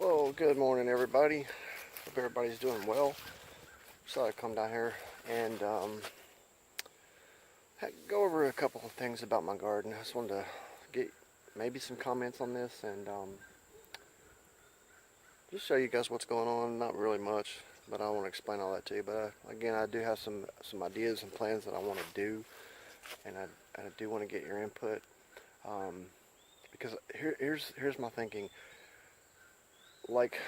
Oh, good morning, everybody. Hope everybody's doing well. So I come down here and go over a couple of things about my garden. I just wanted to get maybe some comments on this and just show you guys what's going on. Not really much, but I want to explain all that to you. But again, I do have some ideas and plans that I want to do, and I do want to get your input because here's my thinking. Like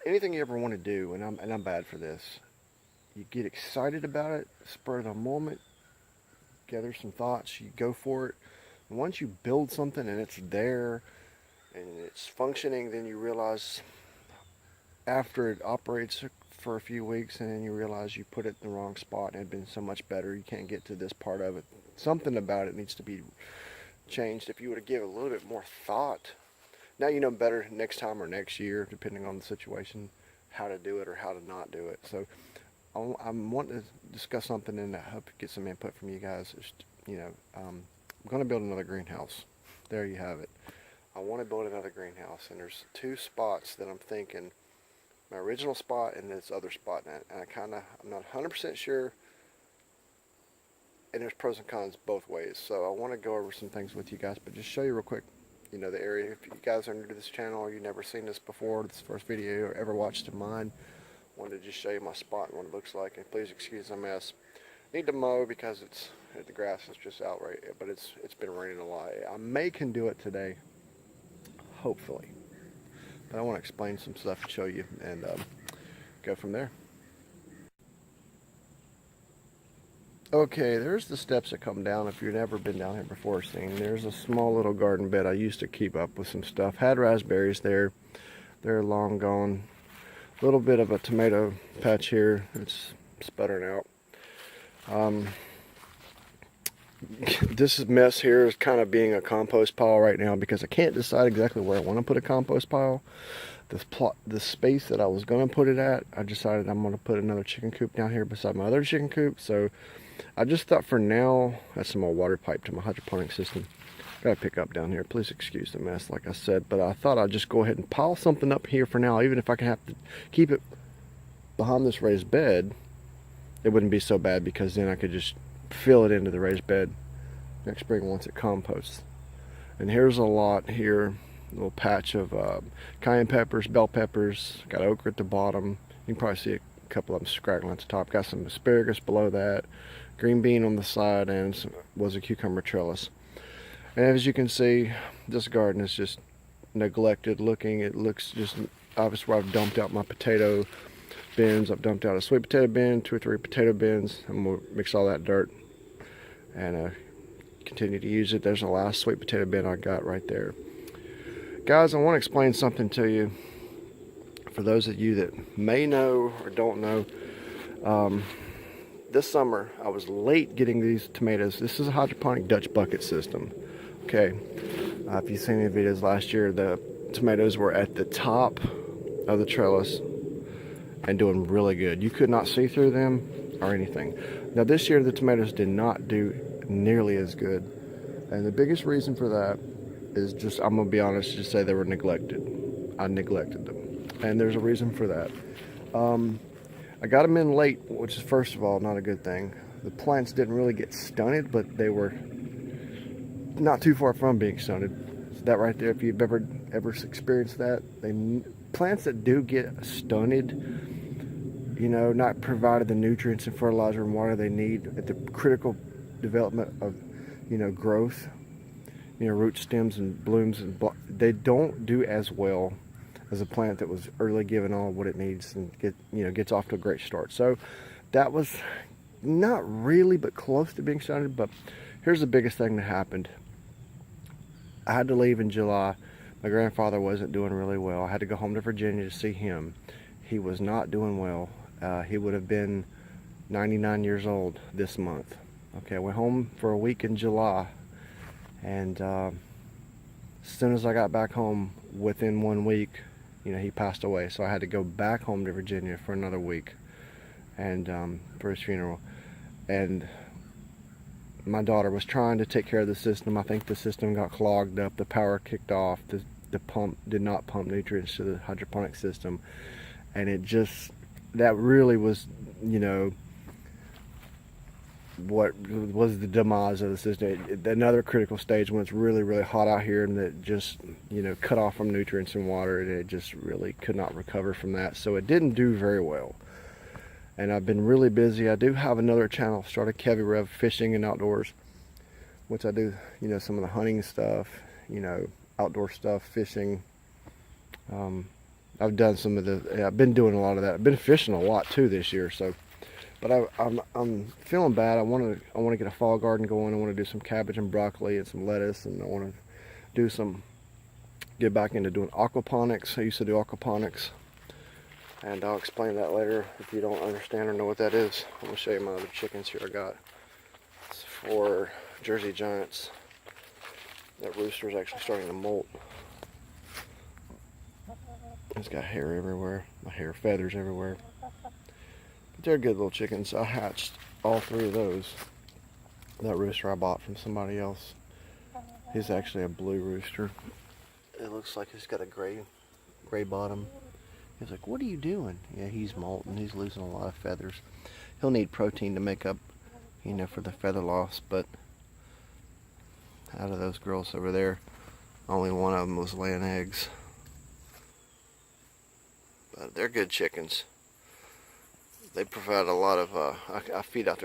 anything you ever want to do, and I'm bad for this. You get excited about it, spur of the moment, gather some thoughts, you go for it. And once you build something and it's there and it's functioning, then you realize after it operates for a few weeks, and then you realize you put it in the wrong spot and it had been so much better, you can't get to this part of it. Something about it needs to be changed. If you were to give a little bit more thought, now you know better next time or next year, depending on the situation, how to do it or how to not do it. So I'm wanting to discuss something, and I hope to get some input from you guys. I'm going to build another greenhouse. There you have it. I want to build another greenhouse, and there's two spots that I'm thinking. My original spot and this other spot, and I'm not 100% sure, and there's pros and cons both ways. So I want to go over some things with you guys, but just show you real quick, the area. If you guys are new to this channel or you've never seen this before, this is the first video or ever watched of mine, wanted to just show you my spot and what it looks like. And please excuse the mess. Need to mow because the grass is just out right, but it's been raining a lot. I can do it today, hopefully, but I want to explain some stuff and show you and go from there. Okay, there's the steps that come down. If you've never been down here before, there's a small little garden bed. I used to keep up with some stuff. Had raspberries there. They're long gone. A little bit of a tomato patch here. It's sputtering out. This mess here is kind of being a compost pile right now because I can't decide exactly where I want to put a compost pile. The space that I was going to put it at, I decided I'm going to put another chicken coop down here beside my other chicken coop. So I just thought for now, that's some old water pipe to my hydroponic system. Gotta pick up down here. Please excuse the mess, like I said. But I thought I'd just go ahead and pile something up here for now. Even if I can have to keep it behind this raised bed, it wouldn't be so bad because then I could just fill it into the raised bed next spring once it composts. And here's a lot here. A little patch of cayenne peppers, bell peppers. Got okra at the bottom. You can probably see a couple of them scraggling at the top. Got some asparagus below that. Green bean on the side, and was a cucumber trellis. And as you can see, this garden is just neglected looking. It looks just obvious where I've dumped out my potato bins. I've dumped out a sweet potato bin, 2 or 3 potato bins. I'm going to mix all that dirt and continue to use it. There's the last sweet potato bin I got right there. Guys, I want to explain something to you. For those of you that may know or don't know, this summer I was late getting these tomatoes. This is a hydroponic Dutch bucket system. Okay, if you've seen the videos last year, the tomatoes were at the top of the trellis and doing really good. You could not see through them or anything. Now this year the tomatoes did not do nearly as good, and the biggest reason for that is just, I'm gonna be honest, just say they were neglected. I neglected them, and there's a reason for that. I got them in late, which is first of all not a good thing. The plants didn't really get stunted, but they were not too far from being stunted. So that right there, if you've ever experienced that, plants that do get stunted, not provided the nutrients and fertilizer and water they need at the critical development of, growth, root stems and blooms, and they don't do as well as a plant that was early given all what it needs and gets off to a great start. So that was not really, but close to being stunted. But here's the biggest thing that happened. I had to leave in July. My grandfather wasn't doing really well. I had to go home to Virginia to see him. He was not doing well. He would have been 99 years old this month. Okay, I went home for a week in July, and as soon as I got back home, within 1 week, he passed away. So I had to go back home to Virginia for another week, and for his funeral. And my daughter was trying to take care of the system. I think the system got clogged up. The power kicked off. The did not pump nutrients to the hydroponic system, and it just, that really was, you know, what was the demise of the system. Another critical stage when it's really, really hot out here, and that just, you know, cut off from nutrients and water, and it just really could not recover from that. So it didn't do very well. And I've been really busy. I do have another channel, started Kevy Rev Fishing and Outdoors, which I do, you know, some of the hunting stuff, you know, outdoor stuff, fishing. I've done some of the, I've been doing a lot of that. I've been fishing a lot too this year, so. But I'm feeling bad. I want to get a fall garden going. I want to do some cabbage and broccoli and some lettuce, and I want to do get back into doing aquaponics. I used to do aquaponics, and I'll explain that later if you don't understand or know what that is. I'm going to show you my other chickens here I got. It's for Jersey Giants. That rooster is actually starting to molt. It's got hair everywhere, my hair feathers everywhere. They're good little chickens. I hatched all 3 of those. That rooster I bought from somebody else. He's actually a blue rooster. It looks like he's got a gray bottom. He's like, what are you doing? Yeah, he's molting. He's losing a lot of feathers. He'll need protein to make up, you know, for the feather loss. But out of those girls over there, only one of them was laying eggs. But they're good chickens. They provide a lot of, I feed up.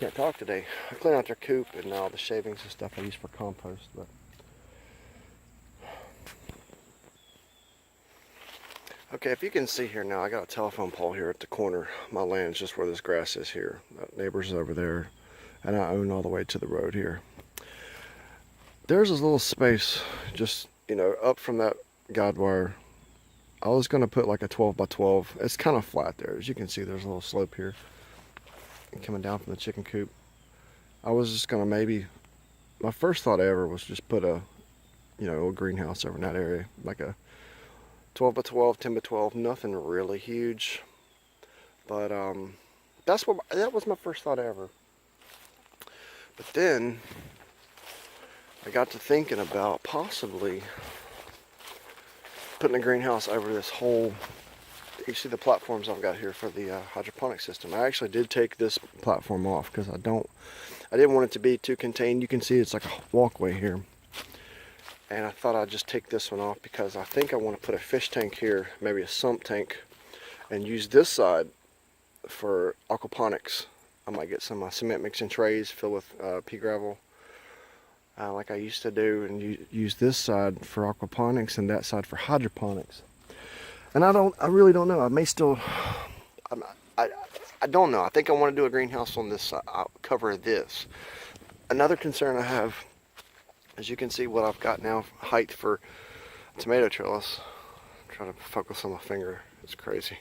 Can't talk today. I clean out their coop and all the shavings and stuff I use for compost. But okay, if you can see here now, I got a telephone pole here at the corner. My land's just where this grass is here. That neighbor's over there, and I own all the way to the road here. There's this little space, just, you know, up from that guide wire. I was going to put like a 12 by 12. It's kind of flat there. As you can see, there's a little slope here. And coming down from the chicken coop. I was just going to maybe, my first thought ever was just put a, you know, a greenhouse over in that area. Like a 12 by 12, 10 by 12, nothing really huge. But that was my first thought ever. But then I got to thinking about possibly putting a greenhouse over this whole, you see the platforms I've got here for the hydroponic system. I actually did take this platform off because I didn't want it to be too contained. You can see it's like a walkway here. And I thought I'd just take this one off because I think I want to put a fish tank here, maybe a sump tank, and use this side for aquaponics. I might get some cement mixing trays filled with pea gravel, like I used to do, and use this side for aquaponics and that side for hydroponics. And I really don't know. I may still, I don't know. I think I want to do a greenhouse on this side. I'll cover this. Another concern I have, as you can see what I've got now, height for tomato trellis. I'm trying to focus on my finger. It's crazy.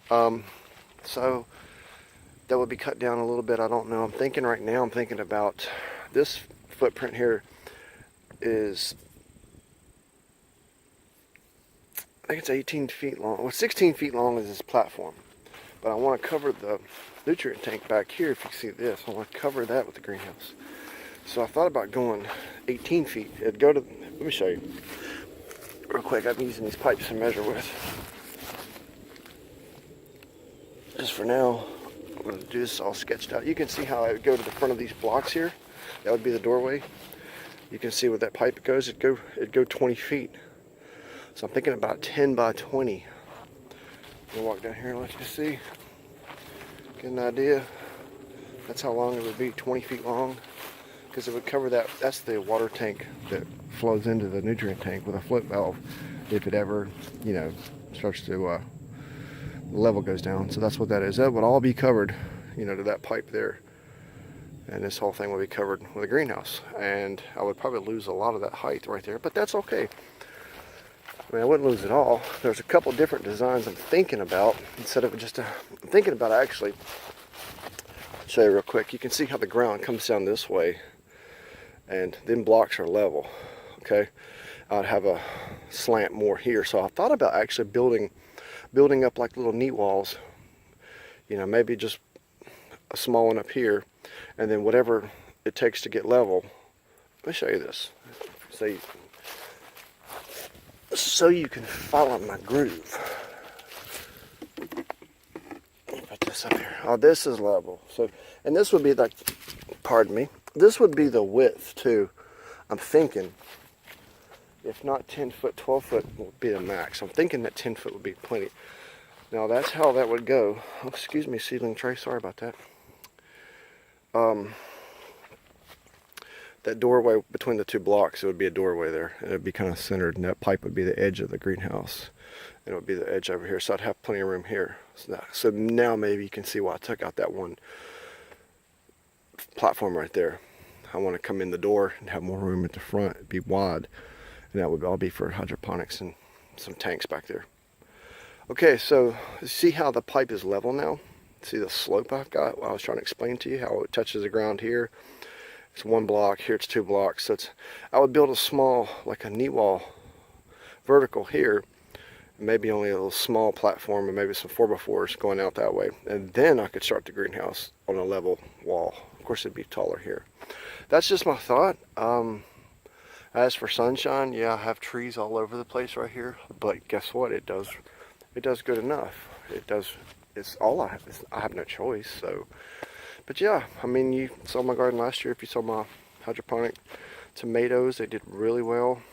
So that would be cut down a little bit. I don't know. I'm thinking about this footprint here is, I think it's 18 feet long. Well, 16 feet long is this platform. But I want to cover the nutrient tank back here. If you see this, I want to cover that with the greenhouse. So I thought about going 18 feet. It'd go to, let me show you real quick. I'm using these pipes to measure with. Just for now, I'm going to do this all sketched out. You can see how I would go to the front of these blocks here. That would be the doorway. You can see where that pipe goes. It'd go 20 feet. So I'm thinking about 10 by 20. I'm going to walk down here and let you see. Get an idea. That's how long it would be, 20 feet long. Because it would cover that. That's the water tank that flows into the nutrient tank with a float valve. If it ever, you know, starts to, the level goes down. So that's what that is. That would all be covered, you know, to that pipe there. And this whole thing would be covered with a greenhouse. And I would probably lose a lot of that height right there, but that's okay. I mean, I wouldn't lose it all. There's a couple different designs I'm thinking about. Instead of just, I'm thinking about actually, I'll show you real quick. You can see how the ground comes down this way. And then blocks are level, okay? I'd have a slant more here. So I thought about actually building up like little knee walls. You know, maybe just a small one up here. And then whatever it takes to get level. Let me show you this. Say, so you can follow my groove. Put this up here. Oh, this is level. So, and this would be like, pardon me, this would be the width too. I'm thinking, if not 10 foot, 12 foot would be the max. I'm thinking that 10 foot would be plenty. Now that's how that would go. Oh, excuse me, seedling tray. Sorry about that. That doorway between the two blocks, it would be a doorway there. And it would be kind of centered, and that pipe would be the edge of the greenhouse. And it would be the edge over here, so I'd have plenty of room here. So now maybe you can see why I took out that one platform right there. I want to come in the door and have more room at the front. It'd be wide, and that would all be for hydroponics and some tanks back there. Okay, so see how the pipe is level now? See the slope I've got? Well, I was trying to explain to you how it touches the ground here. It's 1 block, here it's 2 blocks. So I would build a small, like a knee wall vertical here, maybe only a little small platform and maybe some 4x4s going out that way. And then I could start the greenhouse on a level wall. Of course, it'd be taller here. That's just my thought. As for sunshine, yeah, I have trees all over the place right here, but guess what? It does good enough. It's all I have. I have no choice, so. But yeah, I mean, you saw my garden last year. If you saw my hydroponic tomatoes, they did really well.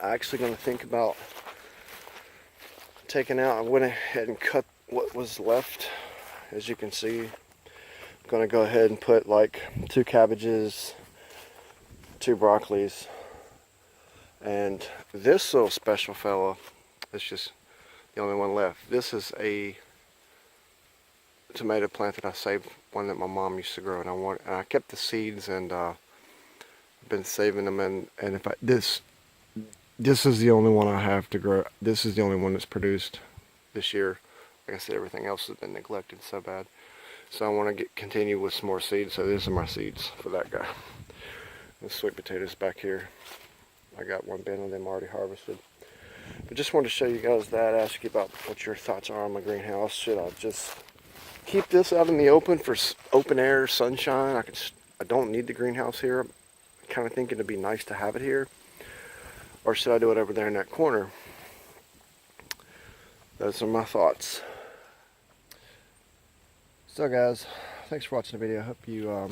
I'm actually going to think about taking out. I went ahead and cut what was left. As you can see, I'm going to go ahead and put like 2 cabbages, 2 broccolis, and this little special fella is just the only one left. This is a tomato plant that I saved, one that my mom used to grow, and I kept the seeds, and been saving them, and if this is the only one I have to grow. This is the only one that's produced this year. Like I said, everything else has been neglected so bad. So I want to continue with some more seeds. So these are my seeds for that guy. The sweet potatoes back here. I got 1 bin of them already harvested. But just wanted to show you guys that. Ask you about what your thoughts are on my greenhouse. Should I just keep this out in the open for open air, sunshine? I don't need the greenhouse here. I'm kind of thinking it'd be nice to have it here. Or should I do it over there in that corner? Those are my thoughts. So guys, thanks for watching the video. I hope you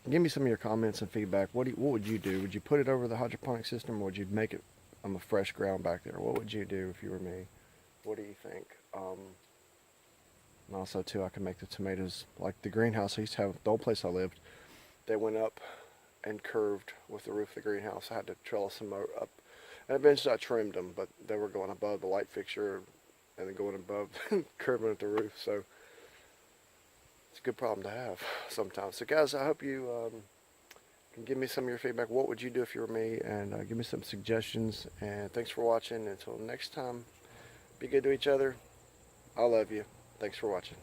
give me some of your comments and feedback. What would you do? Would you put it over the hydroponic system, or would you make it on the fresh ground back there? What would you do if you were me? What do you think? And also too, I can make the tomatoes like the greenhouse I used to have. The old place I lived, they went up and curved with the roof of the greenhouse. I had to trellis them up, and eventually I trimmed them, but they were going above the light fixture and then going above curving at the roof. So it's a good problem to have sometimes. So guys, I hope you can give me some of your feedback. What would you do if you were me? And give me some suggestions. And thanks for watching. Until next time, be good to each other. I love you. Thanks for watching.